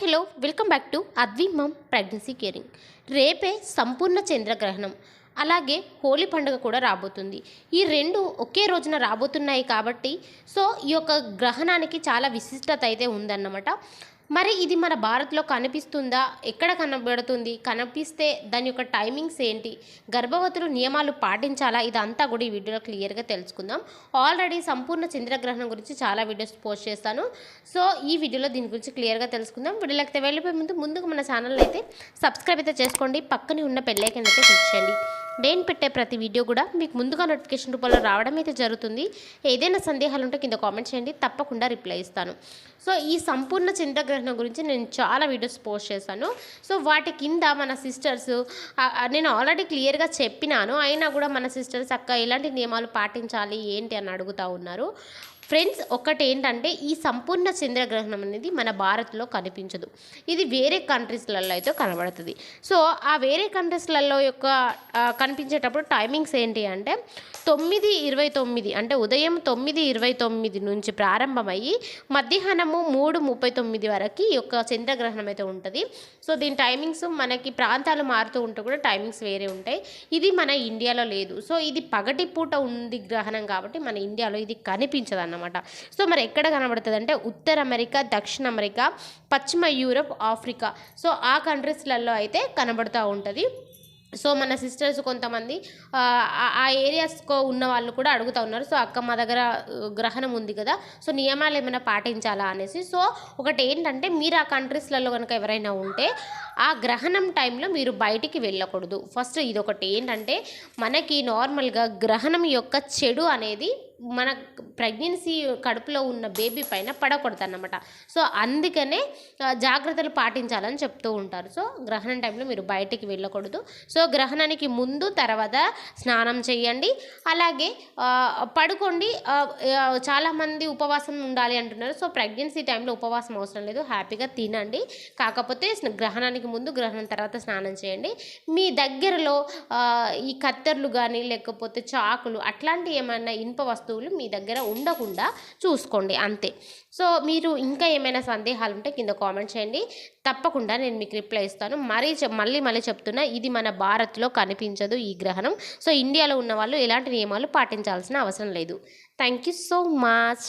Hello welcome back to Advi mum pregnancy caring. రేపే సంపూర్ణ చంద్రగ్రహణం, అలాగే హోలీ పండుగ కూడా రాబోతుంది. ఈ రెండు ఒకే రోజున రాబోతున్నాయి కాబట్టి ఈ యొక్క గ్రహణానికి చాలా విశిష్టత అయితే ఉందన్నమాట. మరి ఇది మన భారత్లో కనిపిస్తుందా, ఎక్కడ కనబడుతుంది, కనిపిస్తే దాని యొక్క టైమింగ్స్ ఏంటి, గర్భవతులు నియమాలు పాటించాలా, ఇదంతా కూడా ఈ వీడియోలో క్లియర్గా తెలుసుకుందాం. ఆల్రెడీ సంపూర్ణ చంద్రగ్రహణం గురించి చాలా వీడియోస్ పోస్ట్ చేస్తాను. ఈ వీడియోలో దీని గురించి క్లియర్గా తెలుసుకుందాం. వీడియోలోకి అయితే వెళ్ళిపోయే ముందుగా మన ఛానల్ అయితే సబ్స్క్రైబ్ అయితే చేసుకోండి, పక్కనే ఉన్న బెల్ ఐకాన్ అయితే క్లిక్ చేయండి. నేను పెట్టే ప్రతి వీడియో కూడా మీకు ముందుగా నోటిఫికేషన్ రూపంలో రావడం అయితే జరుగుతుంది. ఏదైనా సందేహాలు ఉంటే కింద కామెంట్ చేయండి, తప్పకుండా రిప్లై ఇస్తాను. ఈ సంపూర్ణ చంద్రగ్రహణం గురించి నేను చాలా వీడియోస్ పోస్ట్ చేశాను. వాటి కింద మన సిస్టర్స్, నేను ఆల్రెడీ క్లియర్గా చెప్పినాను, అయినా కూడా మన సిస్టర్స్ అక్క ఎలాంటి నియమాలు పాటించాలి ఏంటి అని అడుగుతూ ఉన్నారు. ఫ్రెండ్స్, ఒకటి ఏంటంటే ఈ సంపూర్ణ చంద్రగ్రహణం అనేది మన భారత్లో కనిపించదు. ఇది వేరే కంట్రీస్లలో అయితే కనబడుతుంది. ఆ వేరే కంట్రీస్లలో యొక్క కనిపించేటప్పుడు టైమింగ్స్ ఏంటి అంటే 9:29 అంటే ఉదయం 9:29 నుంచి ప్రారంభమయ్యి మధ్యాహ్నము 3:39 వరకు ఈ యొక్క చంద్రగ్రహణం అయితే ఉంటుంది. దీని టైమింగ్స్ మనకి ప్రాంతాలు మారుతూ ఉంటే కూడా టైమింగ్స్ వేరే ఉంటాయి. ఇది మన ఇండియాలో లేదు. ఇది పగటి పూట ఉంది గ్రహణం కాబట్టి మన ఇండియాలో ఇది కనిపించదు అన్నమాట. మరి ఎక్కడ కనబడుతుంది అంటే ఉత్తర అమెరికా, దక్షిణ అమెరికా, పశ్చిమ యూరప్, ఆఫ్రికా ఆ కంట్రీస్లలో అయితే కనబడుతూ ఉంటుంది. మన సిస్టర్స్ కొంతమంది ఆ ఏరియాస్కో ఉన్న వాళ్ళు కూడా అడుగుతూ ఉన్నారు, అక్క మా దగ్గర గ్రహణం ఉంది కదా, నియమాలు ఏమైనా పాటించాలా అనేసి. ఒకటి ఏంటంటే మీరు ఆ కంట్రీస్లలో కనుక ఎవరైనా ఉంటే ఆ గ్రహణం టైంలో మీరు బయటికి వెళ్ళకూడదు. ఫస్ట్ ఇదొకటి ఏంటంటే మనకి నార్మల్గా గ్రహణం యొక్క చెడు అనేది మన ప్రెగ్నెన్సీ కడుపులో ఉన్న బేబీ పైన పడకూడదు అన్నమాట. అందుకనే జాగ్రత్తలు పాటించాలని చెప్తూ ఉంటారు. గ్రహణం టైంలో మీరు బయటికి వెళ్ళకూడదు. గ్రహణానికి ముందు తర్వాత స్నానం చేయండి, అలాగే పడుకోండి. చాలామంది ఉపవాసం ఉండాలి అంటున్నారు. ప్రెగ్నెన్సీ టైంలో ఉపవాసం అవసరం లేదు, హ్యాపీగా తినండి. కాకపోతే గ్రహణానికి ముందు గ్రహణం తర్వాత స్నానం చేయండి. మీ దగ్గరలో ఈ కత్తెర్లు కానీ లేకపోతే చాకులు అట్లాంటి ఏమైనా ఇనుప వస్తువులు మీ దగ్గర ఉండకుండా చూసుకోండి, అంతే. మీరు ఇంకా ఏమైనా సందేహాలు ఉంటే కింద కామెంట్ చేయండి, తప్పకుండా నేను మీకు రిప్లై ఇస్తాను. మళ్ళీ చెప్తున్నా, ఇది మన భారత్లో కనిపించదు ఈ గ్రహణం. ఇండియాలో ఉన్న వాళ్ళు ఎలాంటి నియమాలు పాటించాల్సిన అవసరం లేదు. Thank you so much.